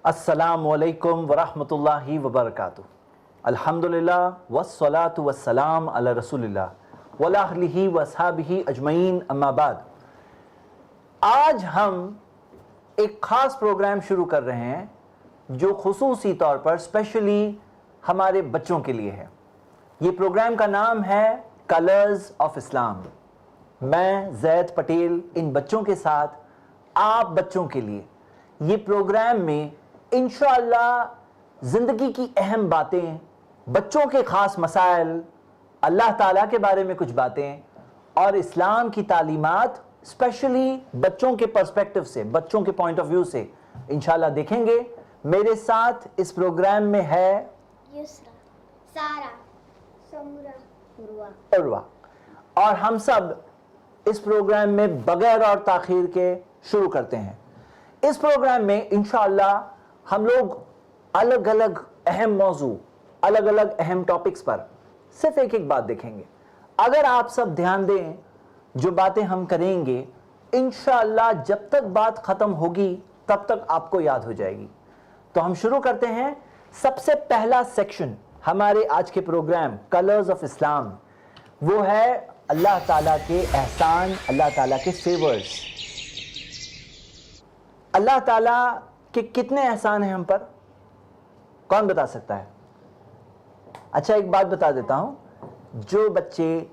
السلام علیکم ورحمۃ اللہ وبرکاتہ. الحمدللہ والصلاة والسلام علی رسول اللہ وعلی آلہ واصحابہ اجمعین، اما بعد. آج ہم ایک خاص پروگرام شروع کر رہے ہیں جو خصوصی طور پر اسپیشلی ہمارے بچوں کے لیے ہے. یہ پروگرام کا نام ہے کلرز آف اسلام. میں زید پٹیل ان بچوں کے ساتھ آپ بچوں کے لیے یہ پروگرام میں انشاءاللہ زندگی کی اہم باتیں، بچوں کے خاص مسائل، اللہ تعالیٰ کے بارے میں کچھ باتیں اور اسلام کی تعلیمات اسپیشلی بچوں کے پرسپیکٹو سے، بچوں کے پوائنٹ آف ویو سے انشاءاللہ دیکھیں گے. میرے ساتھ اس پروگرام میں ہے یسرا، سارا، سمرہ، عروہ، اور ہم سب اس پروگرام میں بغیر اور تاخیر کے شروع کرتے ہیں. اس پروگرام میں انشاءاللہ ہم لوگ الگ الگ اہم موضوع، الگ الگ اہم ٹاپکس پر صرف ایک ایک بات دیکھیں گے. اگر آپ سب دھیان دیں جو باتیں ہم کریں گے انشاءاللہ جب تک بات ختم ہوگی تب تک آپ کو یاد ہو جائے گی. تو ہم شروع کرتے ہیں. سب سے پہلا سیکشن ہمارے آج کے پروگرام کلرز آف اسلام وہ ہے اللہ تعالیٰ کے احسان، اللہ تعالیٰ کے فیورز. اللہ تعالیٰ کے کتنے احسان ہیں ہم پر؟ کون بتا سکتا ہے؟ اچھا ایک بات بتا دیتا ہوں، جو بچے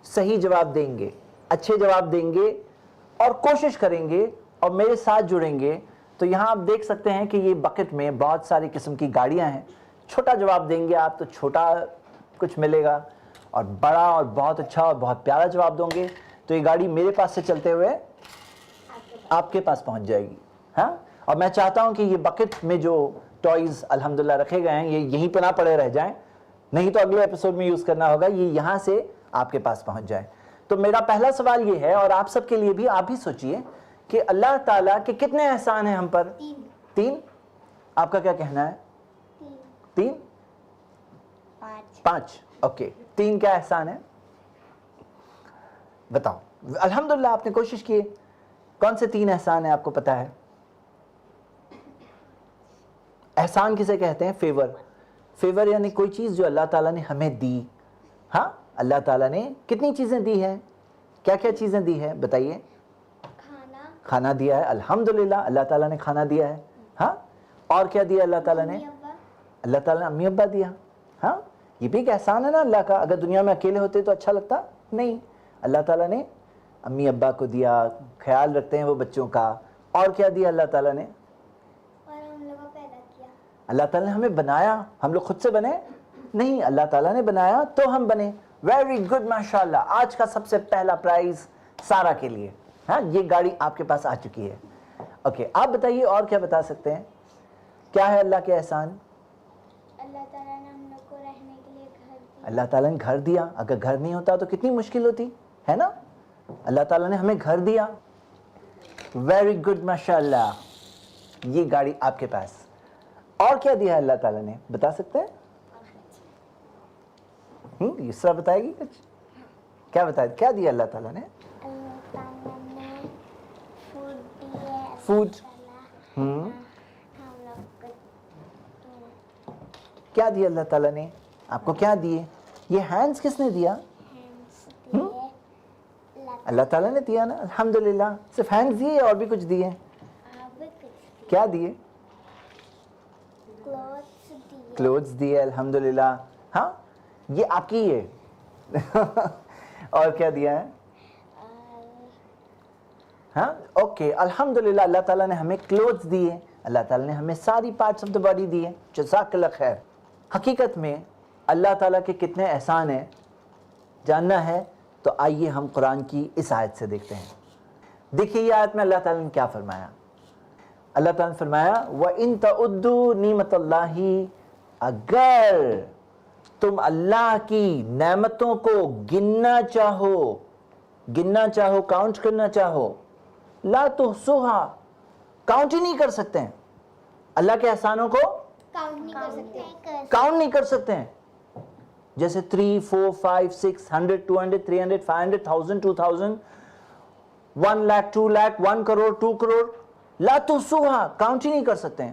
صحیح جواب دیں گے، اچھے جواب دیں گے اور کوشش کریں گے اور میرے ساتھ جڑیں گے تو یہاں آپ دیکھ سکتے ہیں کہ یہ بکٹ میں بہت ساری قسم کی گاڑیاں ہیں. چھوٹا جواب دیں گے آپ تو چھوٹا کچھ ملے گا، اور بڑا اور بہت اچھا اور بہت پیارا جواب دوں گے تو یہ گاڑی میرے پاس سے چلتے ہوئے آپ کے پاس پہنچ جائے گی. ہاں، اور میں چاہتا ہوں کہ یہ بکٹ میں جو ٹوائز الحمدللہ رکھے گئے ہیں یہ یہیں پہ نہ پڑے رہ جائیں، نہیں تو اگلے ایپیسوڈ میں یوز کرنا ہوگا، یہ یہاں سے آپ کے پاس پہنچ جائیں. تو میرا پہلا سوال یہ ہے اور آپ سب کے لیے بھی، آپ بھی سوچئے کہ اللہ تعالیٰ کے کتنے احسان ہیں ہم پر؟ تین. آپ کا کیا کہنا ہے؟ تین؟ پانچ. اوکے، تین کیا احسان ہے بتاؤ. الحمدللہ آپ نے کوشش کی. کون سے تین احسان ہیں آپ کو پتا ہے؟ احسان کسے کہتے ہیں؟ فیور. فیور یعنی کوئی چیز جو اللہ تعالیٰ نے ہمیں دی. ہاں، اللہ تعالیٰ نے کتنی چیزیں دی ہیں؟ کیا کیا چیزیں دی ہیں بتائیے؟ کھانا دیا ہے، الحمدللہ اللہ تعالیٰ نے کھانا دیا ہے. ہاں، اور کیا دیا اللہ تعالیٰ نے؟ اللہ تعالیٰ نے امی ابا دیا. ہاں، یہ بھی ایک احسان ہے نا اللہ کا. اگر دنیا میں اکیلے ہوتے تو اچھا لگتا نہیں. اللہ تعالیٰ نے امی ابا کو دیا، خیال رکھتے ہیں وہ بچوں کا. اور کیا دیا اللہ تعالیٰ نے؟ اللہ تعالیٰ نے ہمیں بنایا. ہم لوگ خود سے بنے نہیں، اللہ تعالیٰ نے بنایا تو ہم بنے. ویری گڈ، ماشاءاللہ. آج کا سب سے پہلا پرائز سارا کے لیے. ہاں، یہ گاڑی آپ کے پاس آ چکی ہے. اوکے، آپ بتائیے اور کیا بتا سکتے ہیں؟ کیا ہے اللہ کے احسان؟ اللہ تعالیٰ نے ہم لوگ کو رہنے کے لیے گھر دیا. اللہ تعالیٰ نے گھر دیا. اگر گھر نہیں ہوتا تو کتنی مشکل ہوتی ہے نا. اللہ تعالیٰ نے ہمیں گھر دیا. ویری گڈ، ماشاءاللہ. یہ گاڑی آپ کے پاس. اور کیا دیا ہے اللہ تعالیٰ نے بتا سکتے ہیں؟ یسرا بتائے گی کچھ؟ کیا بتایا؟ کیا دیا اللہ تعالیٰ نے؟ اللہ تعالیٰ نے فوڈ دیا. فوڈ. ہم لوگ کو کیا دیا اللہ تعالیٰ نے آپ کو؟ کیا دیے؟ یہ ہینڈز کس نے دیا؟ ہینڈس دیے. اللہ تعالیٰ نے دیا نا، الحمدللہ. صرف ہینڈز دیے اور بھی کچھ دیے؟ کیا دیے؟ کلوتھس دیے، الحمدللہ. ہاں، یہ آپ کی ہے. اور کیا دیا ہے؟ ہاں، اوکے، الحمدللہ. اللہ تعالیٰ نے ہمیں کلوتھس دیے، اللہ تعالیٰ نے ہمیں ساری پارٹس آف دا باڈی دیے. جزاک اللہ خیر. حقیقت میں اللہ تعالیٰ کے کتنے احسان ہیں جاننا ہے تو آئیے ہم قرآن کی اس آیت سے دیکھتے ہیں. دیکھیے یہ آیت میں اللہ تعالیٰ نے کیا فرمایا. اللہ تعالیٰ نے فرمایا وَإِن تَعُدُّوا نِعْمَةَ اللَّهِ، اگر تم اللہ کی نعمتوں کو گننا چاہو، کاؤنٹ کرنا چاہو، لا تحصوها، کاؤنٹ ہی نہیں کر سکتے ہیں. اللہ کے احسانوں کو کاؤنٹ نہیں کر سکتے ہیں. جیسے 3 4 5 6 100 200 300 500 1000 2000 1 لاکھ 2 لاکھ 1 کروڑ 2 کروڑ، لا تحصوها، کاؤنٹ ہی نہیں کر سکتے ہیں.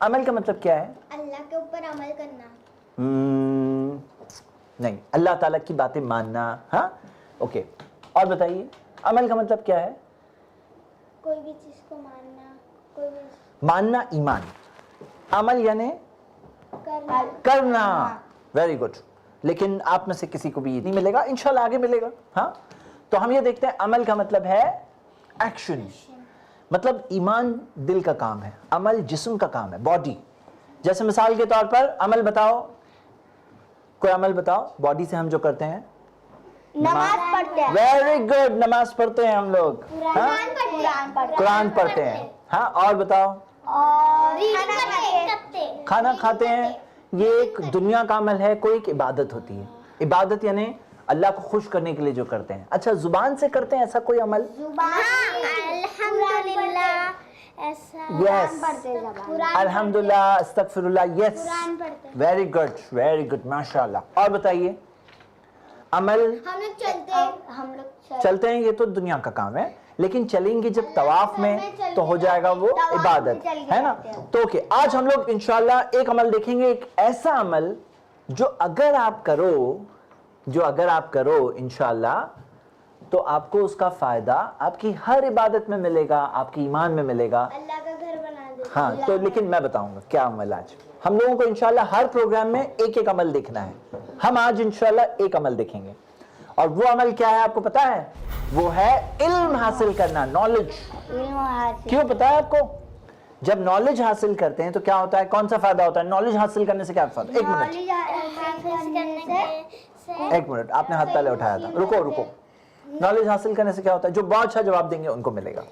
عمل کا مطلب کیا ہے؟ اللہ کے اوپر عمل کرنا. نہیں, اللہ تعالیٰ کی باتیں ماننا. ہاں اوکے, اور بتائیے عمل کا مطلب کیا ہے؟ کوئی بھی چیز کو ماننا, کوئی بھی ماننا ایمان, عمل یعنی کرنا. کرنا. Very good. لیکن آپ میں سے کسی کو بھی یہ نہیں ملے گا, انشاءاللہ آگے ملے گا. ہاں تو ہم یہ دیکھتے ہیں عمل کا مطلب ہے ایکشن. مطلب ایمان دل کا کام ہے, عمل جسم کا کام ہے, باڈی. جیسے مثال کے طور پر عمل بتاؤ, کوئی عمل بتاؤ باڈی سے ہم جو کرتے ہیں. نماز پڑھتے ہیں. ویری گڈ, نماز پڑھتے ہیں ہم لوگ. قرآن پڑھتے ہیں. ہاں اور بتاؤ. اور کھانا کھاتے ہیں. یہ ایک دنیا کا عمل ہے, کوئی ایک عبادت ہوتی ہے. عبادت یعنی اللہ کو خوش کرنے کے لیے جو کرتے ہیں. اچھا زبان سے کرتے ہیں ایسا کوئی عمل؟ الحمدللہ یس, الحمدللہ, استغفر اللہ, یس, ویری گڈ, ویری گڈ, ماشاء اللہ. اور بتائیے عمل. ہم لوگ چلتے ہیں, ہم لوگ چلتے ہیں, یہ تو دنیا کا کام ہے, لیکن چلیں گے جب طواف میں تو ہو جائے گا وہ عبادت, ہے نا. تو اوکے, آج ہم لوگ انشاءاللہ ایک عمل دیکھیں گے, ایک ایسا عمل جو اگر آپ کرو انشاءاللہ تو آپ کو اس کا فائدہ آپ کی ہر عبادت میں ملے گا, آپ کی ایمان میں ملے گا. اللہ کا گھر بنا دے. ہاں تو لیکن میں بتاؤں گا کیا عمل. آج ہم لوگوں کو انشاءاللہ ہر پروگرام میں ایک ایک عمل دیکھنا ہے. ہم آج انشاءاللہ ایک عمل دیکھیں گے, اور وہ عمل کیا ہے آپ کو پتا ہے؟ وہ ہے علم حاصل کرنا, نالج. کیوں پتا ہے آپ کو؟ جب نالج حاصل کرتے ہیں تو کیا ہوتا ہے, کون سا فائدہ ہوتا ہے نالج حاصل کرنے سے؟ کیا فائدہ؟ ایک منٹ, آپ نے ہاتھ پہلے اٹھایا تھا, رکو. نالج حاصل کرنے سے کیا ہوتا ہے؟ جو بہت اچھا جواب دیں گے ان کو ملے گا.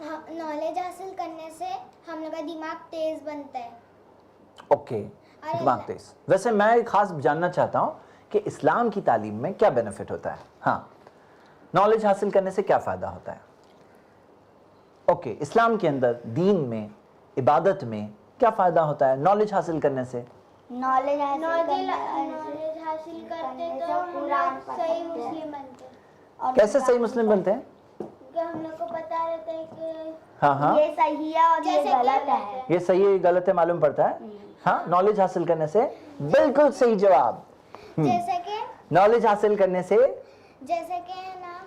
نالج حاصل کرنے سے ہم لوگ کا دماغ تیز بنتا ہے. اوکے, دماغ تیز. ویسے میں خاص جاننا چاہتا ہوں کہ اسلام کی تعلیم میں کیا بینیفٹ ہوتا ہے. ہاں, نالج حاصل کرنے سے کیا فائدہ ہوتا ہے؟ اوکے, اسلام کے اندر, دین میں, عبادت میں کیا فائدہ ہوتا ہے نالج حاصل کرنے سے؟ نالج حاصل کرتے تو ہم لوگ صحیح مسلم بنتے. کیسے صحیح مسلم بنتے ہیں؟ کہ ہم لوگ کو پتا رہتا ہے کہ ہاں یہ صحیح ہے اور یہ غلط ہے. یہ صحیح ہے غلط ہے معلوم پڑتا ہے. ہاں, نالج حاصل کرنے سے بالکل صحیح جواب. جیسے کہ نالج حاصل کرنے سے جیسے کہ نا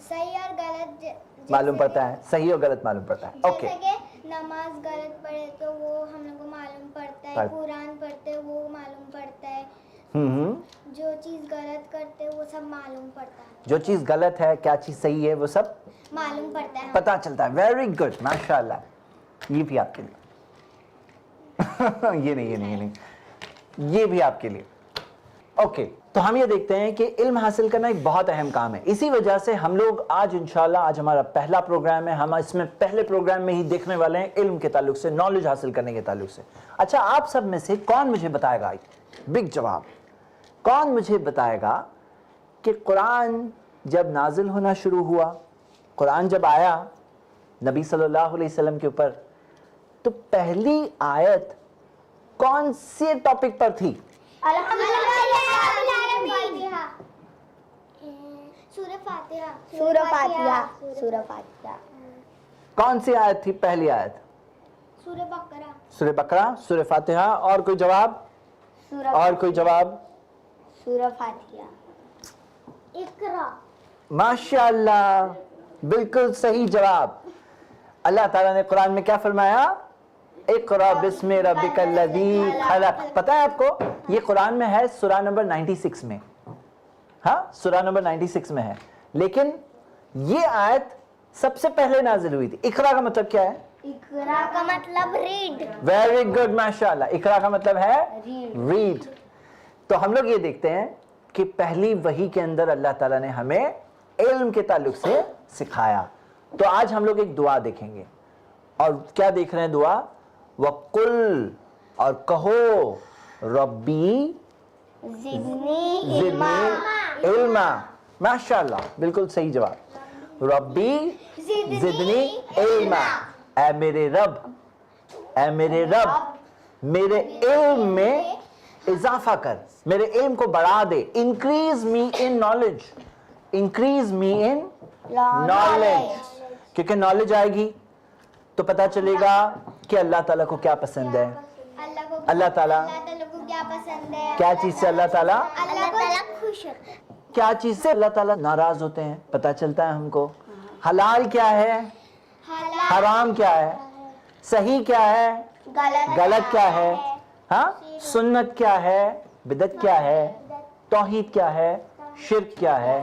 صحیح اور غلط معلوم پڑتا ہے, صحیح اور غلط معلوم پڑتا ہے. اوکے, جیسے کہ نماز غلط پڑھے تو وہ ہم لوگ کو معلوم پڑتا ہے, قرآن پڑھتے وہ معلوم پڑتا ہے, جو چیز غلط کرتے وہ سب معلوم پڑتا ہے. جو چیز غلط ہے, کیا چیز صحیح ہے, وہ سب معلوم پڑتا ہے, پتا چلتا ہے. ویری گڈ, ماشاء اللہ. یہ بھی آپ کے لیے. یہ نہیں, یہ بھی آپ کے لیے. اوکے, تو ہم یہ دیکھتے ہیں کہ علم حاصل کرنا ایک بہت اہم کام ہے. اسی وجہ سے ہم لوگ آج انشاءاللہ, آج ہمارا پہلا پروگرام ہے, ہم اس میں پہلے پروگرام میں ہی دیکھنے والے ہیں علم کے تعلق سے, نالج حاصل کرنے کے تعلق سے. اچھا, آپ سب میں سے کون مجھے بتائے گا, بگ جواب, کون مجھے بتائے گا کہ قرآن جب نازل ہونا شروع ہوا, قرآن جب آیا نبی صلی اللہ علیہ وسلم کے اوپر, تو پہلی آیت کون سے ٹاپک پر تھی؟ سورہ فاتحہ. کون سی آیت تھی پہلی آیت؟ سورہ بقرہ. سورہ بقرہ, سورہ فاتحہ. اور کوئی جواب؟ اور کوئی جواب؟ سورہ فاتحہ. اقرا. ماشاء اللہ, بالکل صحیح جواب. اللہ تعالیٰ نے قرآن میں کیا فرمایا؟ اقرا بسم ربک الذی خلق. پتہ ہے آپ کو یہ قرآن میں ہے سورہ نمبر 96 میں. ہاں, سورہ نمبر 96 میں ہے, لیکن یہ آیت سب سے پہلے نازل ہوئی تھی. اقرا کا مطلب کیا ہے؟ اقرا کا مطلب ریڈ. ویری گڈ, ماشاء اللہ. اقرا کا مطلب ہے ریڈ. تو ہم لوگ یہ دیکھتے ہیں کہ پہلی وحی کے اندر اللہ تعالیٰ نے ہمیں علم کے تعلق سے سکھایا. تو آج ہم لوگ ایک دعا دیکھیں گے, اور کیا دیکھ رہے ہیں دعا؟ وَقُلْ, اور کہو, ربی زدنی علما. ماشاءاللہ, بالکل صحیح جواب. ربی زدنی علما. اے میرے رب, اے میرے رب, میرے علم میں اضافہ کر, میرے علم کو بڑھا دے. Increase me in knowledge, increase me in knowledge. کیونکہ نالج آئے گی تو پتا چلے گا کہ اللہ تعالیٰ کو کیا پسند ہے؟ اللہ تعالیٰ کو کیا پسند ہے؟ کیا چیز سے اللہ تعالیٰ اللہ تعالیٰ خوش ہوتا ہے؟ کیا چیز سے اللہ تعالیٰ ناراض ہوتے ہیں پتہ چلتا ہے ہم کو. حلال کیا ہے، حرام کیا ہے، صحیح کیا ہے، غلط کیا ہے، ہاں سنت کیا ہے، بدعت کیا ہے، توحید کیا ہے، شرک کیا ہے،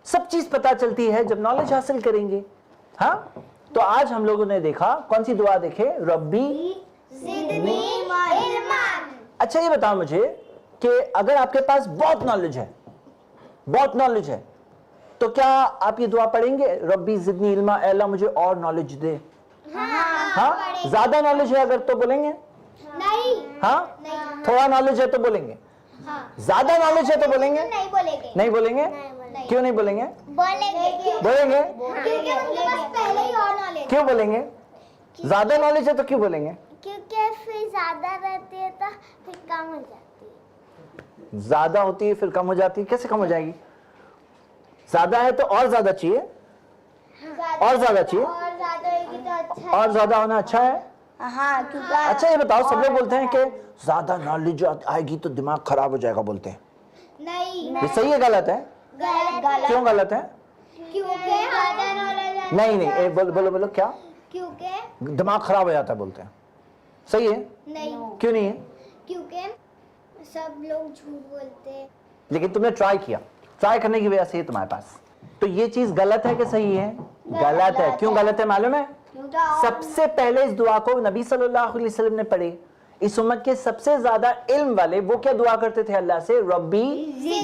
سب چیز پتہ چلتی ہے جب نالج حاصل کریں گے. ہاں تو آج ہم لوگوں نے دیکھا کون سی دعا دیکھے؟ ربی زدنی علما. اچھا یہ بتاؤ مجھے کہ اگر آپ کے پاس بہت نالج ہے تو کیا آپ یہ دعا پڑھیں گے؟ ربی زدنی علما، اے اللہ مجھے اور نالج دے. ہاں زیادہ نالج ہے اگر تو بولیں گے نہیں. ہاں، تھوڑا نالج ہے تو بولیں گے، زیادہ نالج ہے تو بولیں گے نہیں بولیں گے. نہیں بولیں گے. کیوں نہیں بولیں گے؟ بولیں گے. بولیں گے. کیونکہ ان کے پاس پہلے ہی اور نالج. کیوں بولیں گے؟ زیادہ نالج ہے تو کیوں بولیں گے؟ کیونکہ پھر زیادہ رہتی ہے تو پھر کم ہو جاتی ہے. زیادہ ہوتی ہے پھر کم ہو جاتی ہے، کیسے کم ہو جائے گی؟ زیادہ ہے تو اور زیادہ چاہیے، اور زیادہ چاہیے، اور زیادہ ہوئے گی تو اچھا. اور زیادہ ہونا اچھا ہے. ہاں کیونکہ اچھا یہ بتاؤ، سب لوگ بولتے ہیں کہ زیادہ نالج آئے گی تو دماغ خراب ہو جائے گا بولتے ہیں، نہیں. یہ صحیح ہے غلط ہے؟ کیوں غلط ہے؟ کیونکہ زیادہ نالج نہیں بولو کیا؟ کیونکہ دماغ خراب ہو جاتا ہے بولتے ہیں. صحیح ہے؟ نہیں. کیوں نہیں ہے؟ کیونکہ سب لوگ جھوٹ بولتے ہیں. لیکن تم نے ٹرائی کیا، ٹرائی کرنے کی وجہ سے تمہارے پاس. تو یہ چیز غلط ہے کہ صحیح ہے؟ غلط ہے. کیوں غلط ہے معلوم ہے؟ سب سے پہلے اس دعا کو نبی صلی اللہ علیہ وسلم نے پڑھی. اس امت کے سب سے زیادہ علم والے وہ کیا دعا کرتے تھے اللہ سے؟ ربی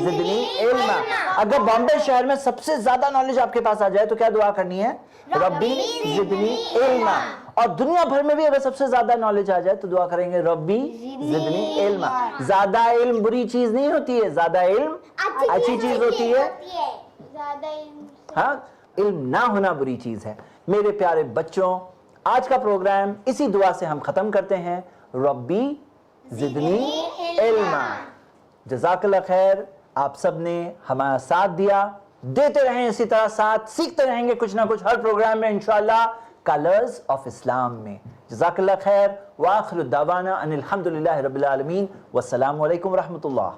زدنی علما. اگر بامبے شہر میں سب سے زیادہ نالج آپ کے پاس آ جائے تو کیا دعا کرنی ہے؟ ربی زدنی علما. اور دنیا بھر میں بھی اگر سب سے زیادہ نالج آ جائے تو دعا کریں گے ربی زدنی علما. زیادہ علم بری چیز نہیں ہوتی ہے، زیادہ علم اچھی چیز ہوتی ہے. زیادہ علم ہاں علم نہ ہونا بری چیز ہے. میرے پیارے بچوں، آج کا پروگرام اسی دعا سے ہم ختم کرتے ہیں. ربی زدنی علما. جزاک اللہ خیر. آپ سب نے ہمارا ساتھ دیا، دیتے رہیں اسی طرح ساتھ، سیکھتے رہیں گے کچھ نہ کچھ ہر پروگرام میں انشاءاللہ کلرز آف اسلام میں. جزاک اللہ خیر. وآخر دعوانا ان الحمدللہ رب العالمین والسلام علیکم ورحمۃ اللہ.